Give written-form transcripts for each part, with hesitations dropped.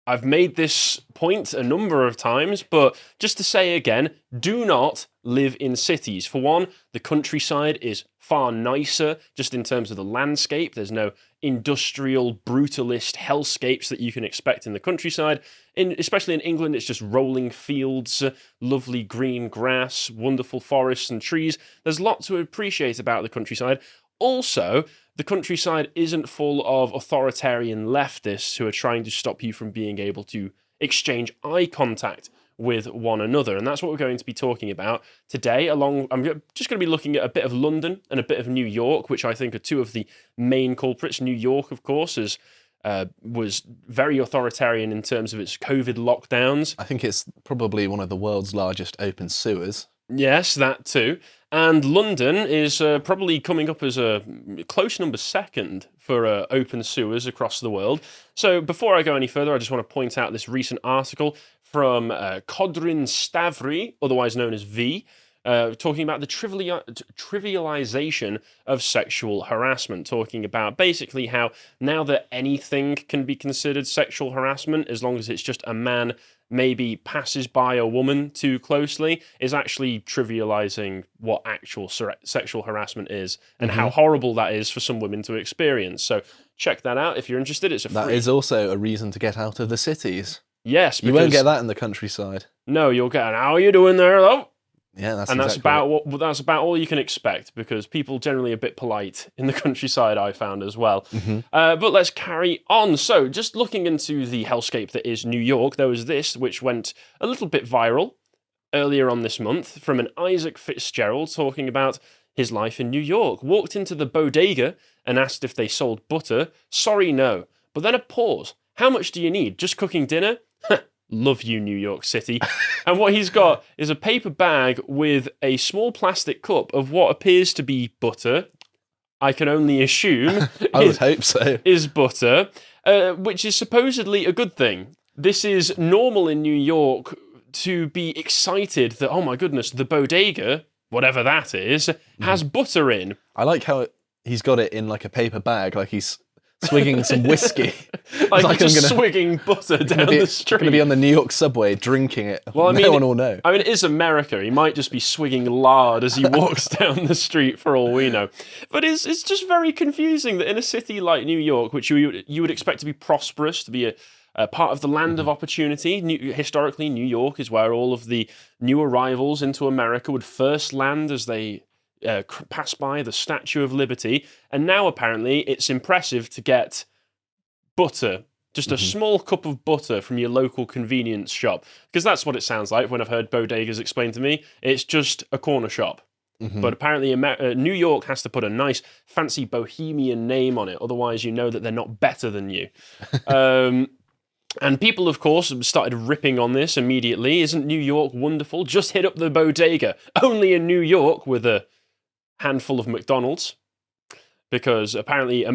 I've made this point a number of times, but just to say again, do not live in cities. For one, the countryside is far nicer just in terms of the landscape. There's no industrial, brutalist hellscapes that you can expect in the countryside. Especially in England, it's just rolling fields, lovely green grass, wonderful forests and trees. There's lots to appreciate about the countryside. Also, the countryside isn't full of authoritarian leftists who are trying to stop you from being able to exchange eye contact with one another. And that's what we're going to be talking about today. I'm just going to be looking at a bit of London and a bit of New York, which I think are two of the main culprits. New York, of course, was very authoritarian in terms of its COVID lockdowns. I think it's probably one of the world's largest open sewers. Yes, that too. And London is probably coming up as a close number second for open sewers across the world. So before I go any further, I just want to point out this recent article from Kodrin Stavry, otherwise known as V, talking about the trivialization of sexual harassment, talking about basically how now that anything can be considered sexual harassment, as long as it's just a man maybe passes by a woman too closely, is actually trivializing what actual sexual harassment is and how horrible that is for some women to experience. So check that out if you're interested. That is also a reason to get out of the cities. Yes, you won't get that in the countryside. No, you'll get an "how are you doing there, though?" Yeah, that's that's about all you can expect, because people generally a bit polite in the countryside, I found as well. But let's carry on. So, just looking into the hellscape that is New York, there was this which went a little bit viral earlier on this month from an Isaac Fitzgerald talking about his life in New York. Walked into the bodega and asked if they sold butter. Sorry, no. But then a pause. How much do you need? Just cooking dinner? Love you, New York City. And what he's got is a paper bag with a small plastic cup of what appears to be butter. I can only assume I would hope so. Is butter, which is supposedly a good thing. This is normal in New York to be excited that, oh my goodness, the bodega, whatever that is, has butter in. I like how he's got it in like a paper bag, like he's swigging some whiskey. like just swigging butter down the street. Going to be on the New York subway drinking it. Well, no one will know. I mean, it is America. He might just be swigging lard as he walks down the street, for all we know. But it's just very confusing that in a city like New York, which you would expect to be prosperous, to be a part of the land of opportunity. Historically, New York is where all of the new arrivals into America would first land as they pass by the Statue of Liberty, and now apparently it's impressive to get butter, just a small cup of butter from your local convenience shop, because that's what it sounds like when I've heard bodegas explained to me. It's just a corner shop. But apparently New York has to put a nice fancy bohemian name on it, otherwise you know that they're not better than you. And people, of course, started ripping on this immediately. Isn't New York wonderful? Just hit up the bodega. Only in New York with a handful of McDonald's, because apparently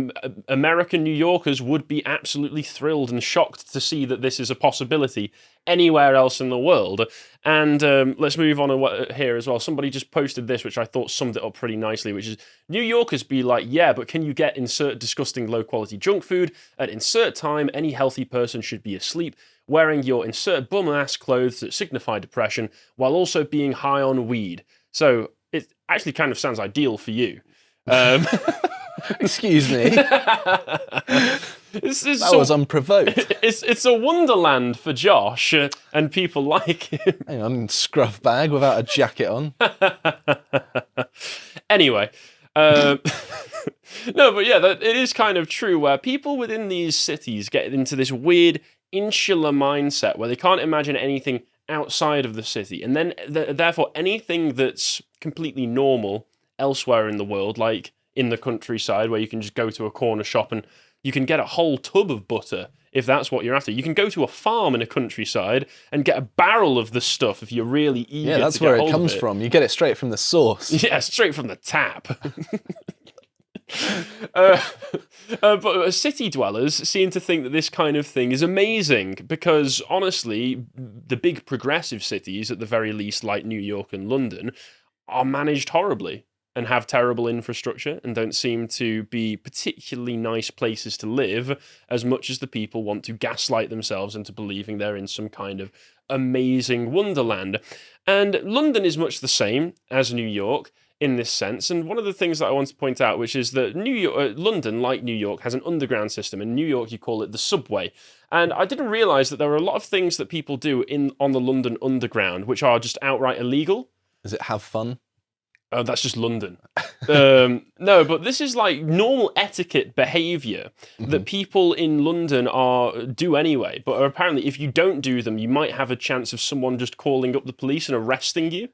American New Yorkers would be absolutely thrilled and shocked to see that this is a possibility anywhere else in the world. And let's move on here as well. Somebody just posted this, which I thought summed it up pretty nicely, which is New Yorkers be like, yeah, but can you get insert disgusting low-quality junk food? At insert time, any healthy person should be asleep, wearing your insert bum-ass clothes that signify depression, while also being high on weed. So it actually kind of sounds ideal for you. Excuse me. That was unprovoked. It's a wonderland for Josh and people like him. Hang on, scruff bag without a jacket on. Anyway. No, but yeah, it is kind of true where people within these cities get into this weird insular mindset where they can't imagine anything outside of the city, and then therefore anything that's completely normal elsewhere in the world, like in the countryside where you can just go to a corner shop and you can get a whole tub of butter if that's what you're after. You can go to a farm in a countryside and get a barrel of the stuff if you're really eager. Yeah, that's where it comes from. You get it straight from the source. Yeah, straight from the tap. But city dwellers seem to think that this kind of thing is amazing because, honestly, the big progressive cities, at the very least, like New York and London, are managed horribly. and have terrible infrastructure and don't seem to be particularly nice places to live, as much as the people want to gaslight themselves into believing they're in some kind of amazing wonderland. And London is much the same as New York in this sense. And one of the things that I want to point out, which is that London, like New York, has an underground system. In New York, you call it the subway. And I didn't realise that there are a lot of things that people do on the London Underground which are just outright illegal. Does it have fun? Oh, that's just London. No, but this is like normal etiquette behaviour that people in London do anyway. But apparently, if you don't do them, you might have a chance of someone just calling up the police and arresting you.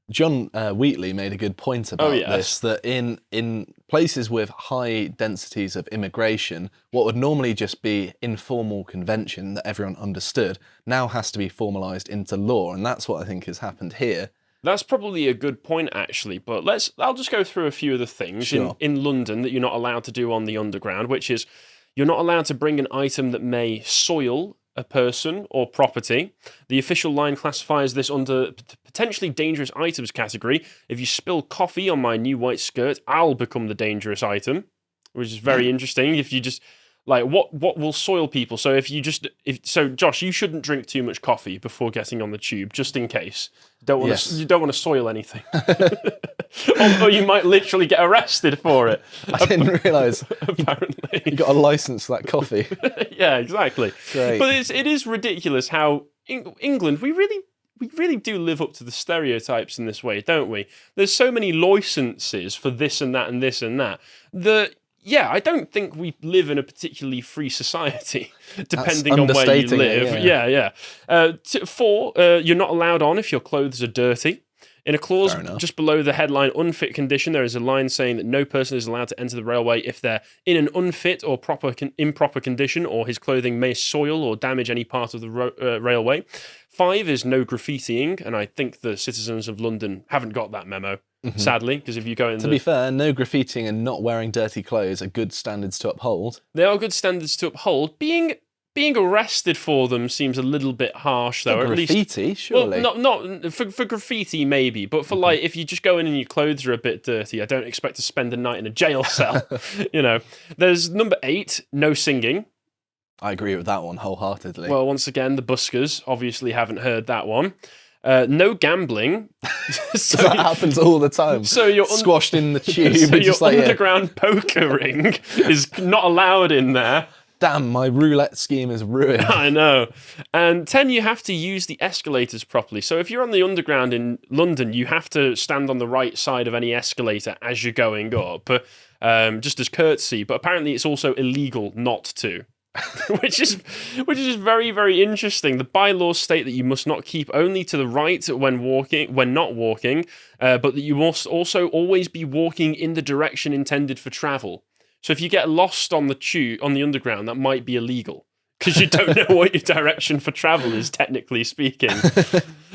John Wheatley made a good point about this, that in places with high densities of immigration, what would normally just be informal convention that everyone understood now has to be formalised into law. And that's what I think has happened here. That's probably a good point, actually, but I'll just go through a few of the things in London that you're not allowed to do on the Underground, which is you're not allowed to bring an item that may soil a person or property. The official line classifies this under potentially dangerous items category. If you spill coffee on my new white skirt, I'll become the dangerous item, which is very interesting. If you just... Like, what will soil people? So so Josh, you shouldn't drink too much coffee before getting on the tube, just in case. You don't want to soil anything. or you might literally get arrested for it. I didn't realise. Apparently. You got a licence for that coffee. Yeah, exactly. Great. But it is ridiculous how England, we really do live up to the stereotypes in this way, don't we? There's so many licences for this and that and this and that. Yeah, I don't think we live in a particularly free society, depending on where you live. Yeah. 4, you're not allowed on if your clothes are dirty. In a clause just below the headline unfit condition, there is a line saying that no person is allowed to enter the railway if they're in an unfit or improper condition, or his clothing may soil or damage any part of the railway. 5 is no graffitiing, and I think the citizens of London haven't got that memo. Sadly, because if you go in To be fair, no graffitiing and not wearing dirty clothes are good standards to uphold. They are good standards to uphold. Being arrested for them seems a little bit harsh, though. For graffiti, surely. Well, not for graffiti, maybe, but for like if you just go in and your clothes are a bit dirty, I don't expect to spend a night in a jail cell. There's number 8, no singing. I agree with that one wholeheartedly. Well, once again, the buskers obviously haven't heard that one. No gambling. So that happens all the time. So you're squashed in the tube. So your underground poker ring is not allowed in there. Damn, my roulette scheme is ruined. I know. And 10, you have to use the escalators properly. So if you're on the Underground in London, you have to stand on the right side of any escalator as you're going up, just as courtesy. But apparently it's also illegal not to. which is very, very interesting. The bylaws state that you must not keep only to the right when not walking, but that you must also always be walking in the direction intended for travel. So if you get lost on the Underground, that might be illegal because you don't know what your direction for travel is, technically speaking.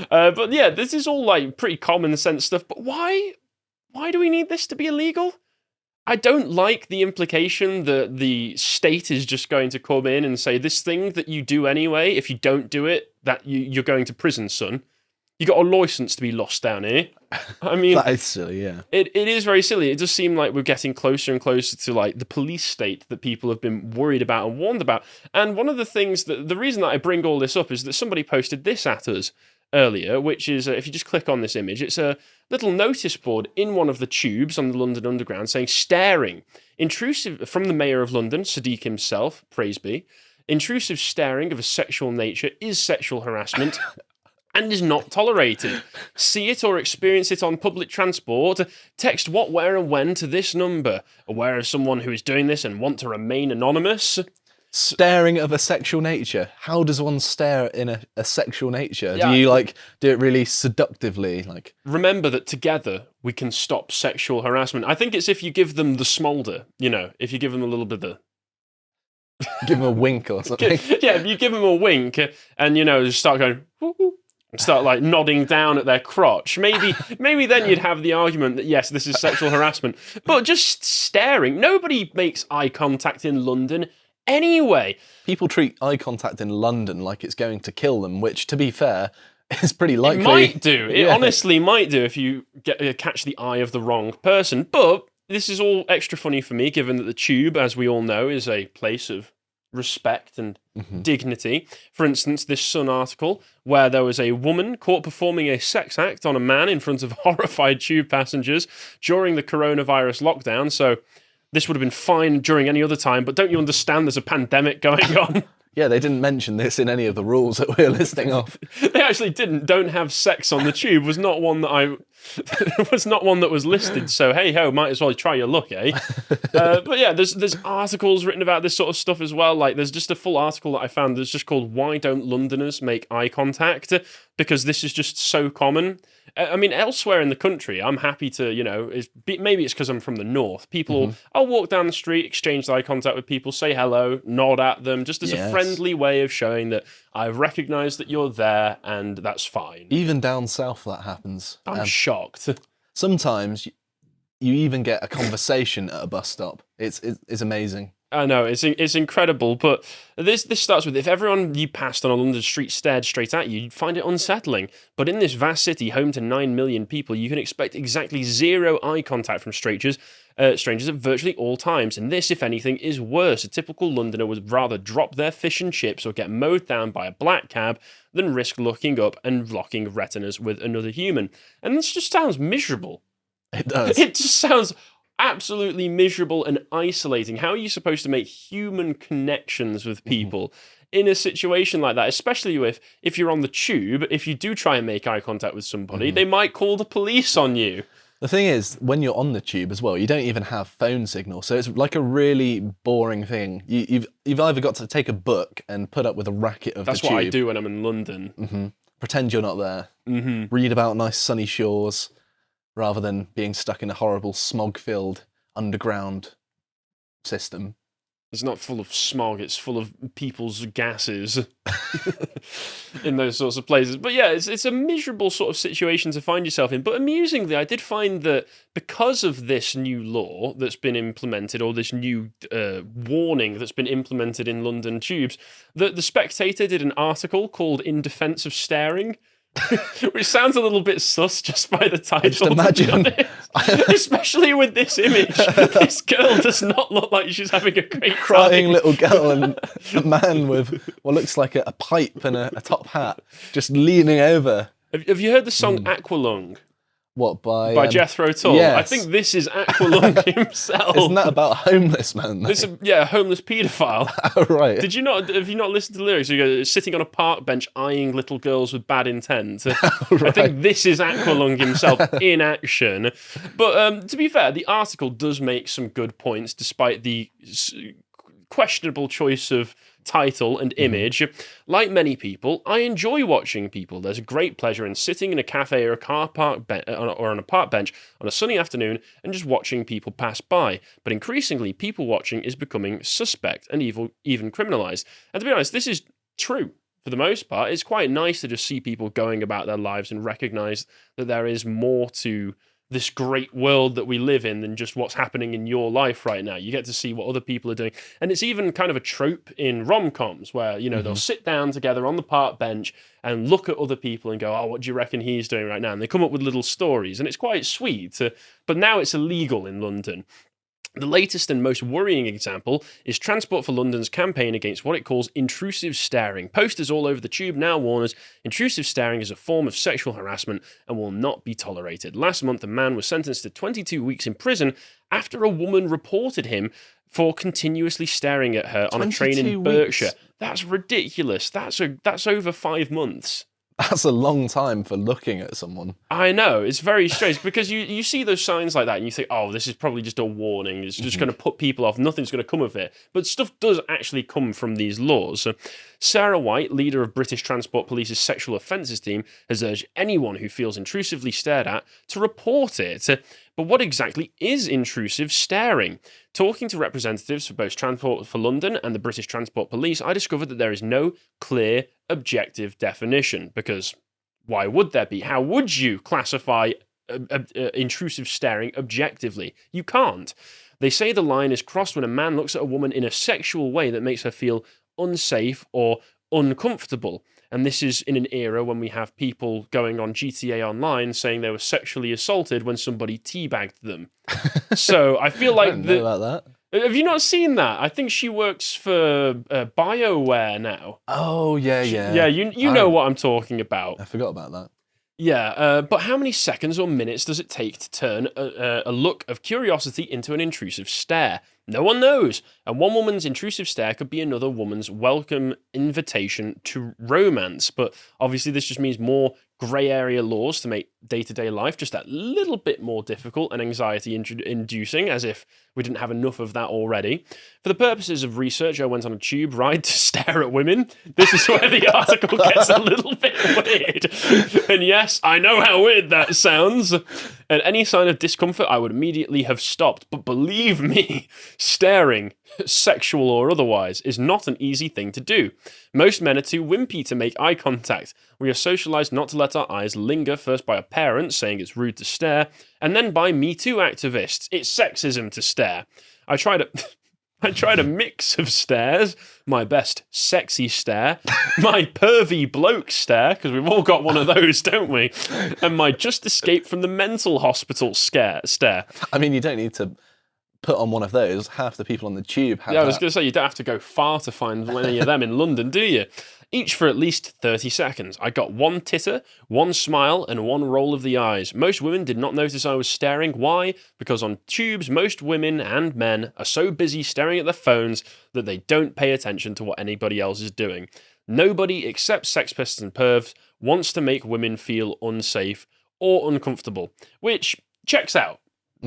But yeah, this is all like pretty common sense stuff. But why do we need this to be illegal? I don't like the implication that the state is just going to come in and say, this thing that you do anyway, if you don't do it, that you're going to prison, son. You got a license to be lost down here. I mean, that is silly, yeah. It is very silly. It does seem like we're getting closer and closer to like the police state that people have been worried about and warned about. And one of the things the reason that I bring all this up is that somebody posted this at us earlier, which is, if you just click on this image, it's a little notice board in one of the tubes on the London Underground saying, staring, intrusive, from the Mayor of London, Sadiq himself, praise be, intrusive staring of a sexual nature is sexual harassment and is not tolerated. See it or experience it on public transport, text what, where and when to this number. Aware of someone who is doing this and want to remain anonymous. Staring of a sexual nature. How does one stare in a sexual nature? Yeah. Do you do it really seductively? Remember that together we can stop sexual harassment. I think it's if you give them the smolder, if you give them a little bit of give them a wink or something. Yeah, if you give them a wink and just start going woo, woo, start like nodding down at their crotch. Maybe then you'd have the argument that yes, this is sexual harassment. But just staring. Nobody makes eye contact in London. Anyway, people treat eye contact in London like it's going to kill them, which, to be fair, it's pretty likely. It might do. It honestly might do if you catch the eye of the wrong person. But this is all extra funny for me, given that the Tube, as we all know, is a place of respect and dignity. For instance, this Sun article where there was a woman caught performing a sex act on a man in front of horrified Tube passengers during the coronavirus lockdown. So this would have been fine during any other time, but don't you understand there's a pandemic going on? Yeah, they didn't mention this in any of the rules that we're listing off. They actually didn't. Don't have sex on the Tube was not one that was listed. So hey ho, might as well try your luck, eh? But yeah, there's articles written about this sort of stuff as well. Like there's just a full article that I found that's just called "Why Don't Londoners Make Eye Contact?" Because this is just so common. I mean, elsewhere in the country, I'm happy to, maybe it's because I'm from the north. People, I'll walk down the street, exchange eye contact with people, say hello, nod at them, just as a friendly way of showing that I've recognised that you're there, and that's fine. Even down south, that happens. I'm shocked. Sometimes you even get a conversation at a bus stop. It's amazing. I know, it's incredible, but this starts with, if everyone you passed on a London street stared straight at you, you'd find it unsettling. But in this vast city, home to 9 million people, you can expect exactly zero eye contact from strangers at virtually all times. And this, if anything, is worse. A typical Londoner would rather drop their fish and chips or get mowed down by a black cab than risk looking up and locking retinas with another human. And this just sounds miserable. It does. It just sounds absolutely miserable and isolating. How are you supposed to make human connections with people in a situation like that? Especially if you're on the Tube, if you do try and make eye contact with somebody, they might call the police on you. The thing is, when you're on the Tube as well, you don't even have phone signal, so it's like a really boring thing. You've either got to take a book and put up with a racket of the Tube. That's what I do when I'm in London. Pretend you're not there. Read about nice sunny shores, rather than being stuck in a horrible smog-filled underground system. It's not full of smog, it's full of people's gases in those sorts of places. But yeah, it's a miserable sort of situation to find yourself in. But amusingly, I did find that because of this new law that's been implemented, or this new warning that's been implemented in London tubes, that The Spectator did an article called "In Defence of Staring," which sounds a little bit sus just by the title. Just imagine. Especially with this image. This girl does not look like she's having a great crying time. Little girl and a man with what looks like a pipe and a top hat just leaning over. Have you heard the song Aqualung? What, by Jethro Tull? yes. I think this is Aqualung himself. Isn't that about a homeless man? This is, a homeless paedophile. Oh, right. Have you not listened to the lyrics? You go, sitting on a park bench eyeing little girls with bad intent. Right. I think this is Aqualung himself in action. But to be fair, the article does make some good points, despite the questionable choice of title and image. Like many people, I enjoy watching people. There's a great pleasure in sitting in a cafe or a car park or on a park bench on a sunny afternoon and just watching people pass by. But increasingly, people watching is becoming suspect and even criminalized. And to be honest, this is true. For the most part, it's quite nice to just see people going about their lives and recognize that there is more to this great world that we live in than just what's happening in your life right now. You get to see what other people are doing. And it's even kind of a trope in rom-coms where, they'll sit down together on the park bench and look at other people and go, oh, what do you reckon he's doing right now? And they come up with little stories, and it's quite sweet. But now it's illegal in London. The latest and most worrying example is Transport for London's campaign against what it calls intrusive staring. Posters all over the Tube now warn us intrusive staring is a form of sexual harassment and will not be tolerated. Last month, a man was sentenced to 22 weeks in prison after a woman reported him for continuously staring at her on a train in Berkshire. Weeks. That's ridiculous. That's over 5 months. That's a long time for looking at someone. I know, it's very strange because you see those signs like that and you think, oh, this is probably just a warning. It's just going to put people off. Nothing's going to come of it. But stuff does actually come from these laws. So Sarah White, leader of British Transport Police's sexual offences team, has urged anyone who feels intrusively stared at to report it. But what exactly is intrusive staring? Talking to representatives for both Transport for London and the British Transport Police, I discovered that there is no clear, objective definition. Because why would there be? How would you classify intrusive staring objectively? You can't. They say the line is crossed when a man looks at a woman in a sexual way that makes her feel unsafe or uncomfortable. And this is in an era when we have people going on GTA Online saying they were sexually assaulted when somebody teabagged them. So I feel like I didn't know about that. Have you not seen that? I think she works for BioWare now. Oh, yeah. Yeah, you know what I'm talking about. I forgot about that. Yeah, but how many seconds or minutes does it take to turn a look of curiosity into an intrusive stare? No one knows. And one woman's intrusive stare could be another woman's welcome invitation to romance. But obviously, this just means more grey area laws to make day-to-day life just that little bit more difficult and anxiety-inducing, as if we didn't have enough of that already. For the purposes of research, I went on a tube ride to stare at women. This is where the article gets a little bit weird. And yes, I know how weird that sounds. At any sign of discomfort, I would immediately have stopped. But believe me, staring, sexual or otherwise, is not an easy thing to do. Most men are too wimpy to make eye contact. We are socialised not to let our eyes linger, first by our parents saying it's rude to stare, and then by Me Too activists. It's sexism to stare. I tried a mix of stares, my best sexy stare, my pervy bloke stare, because we've all got one of those, don't we? And my just escaped from the mental hospital stare. I mean, you don't need to put on one of those. Half the people on the tube have I was going to say, you don't have to go far to find any of them in London, do you? Each for at least 30 seconds. I got one titter, one smile, and one roll of the eyes. Most women did not notice I was staring. Why? Because on tubes, most women and men are so busy staring at their phones that they don't pay attention to what anybody else is doing. Nobody except sex pests and pervs wants to make women feel unsafe or uncomfortable, which checks out.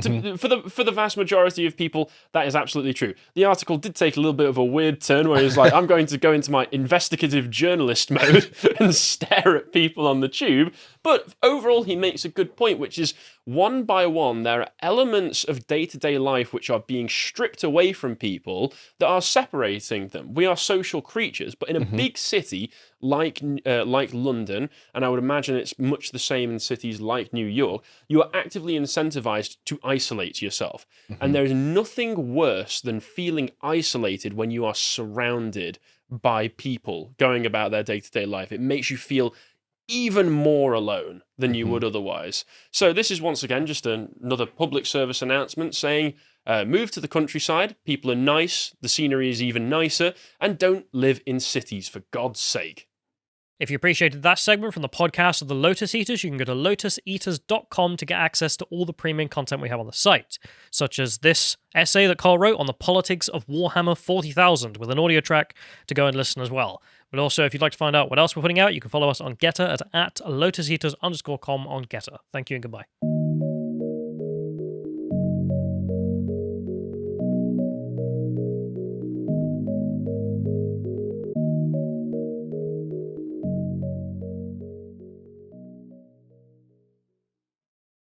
For the vast majority of people, that is absolutely true. The article did take a little bit of a weird turn where he's like, I'm going to go into my investigative journalist mode and stare at people on the tube. But overall, he makes a good point, which is one by one, there are elements of day-to-day life which are being stripped away from people that are separating them. We are social creatures, but in a big city like London, and I would imagine it's much the same in cities like New York, you are actively incentivized to isolate yourself. And there is nothing worse than feeling isolated when you are surrounded by people going about their day-to-day life. It makes you feel even more alone than you would otherwise. So this is once again just another public service announcement saying, move to the countryside, people are nice, the scenery is even nicer, and don't live in cities, for God's sake. If you appreciated that segment from the podcast of the Lotus Eaters, you can go to lotuseaters.com to get access to all the premium content we have on the site, such as this essay that Carl wrote on the politics of Warhammer 40,000 with an audio track to go and listen as well. But also, if you'd like to find out what else we're putting out, you can follow us on Getter at lotuseaters_com on Getter. Thank you and goodbye.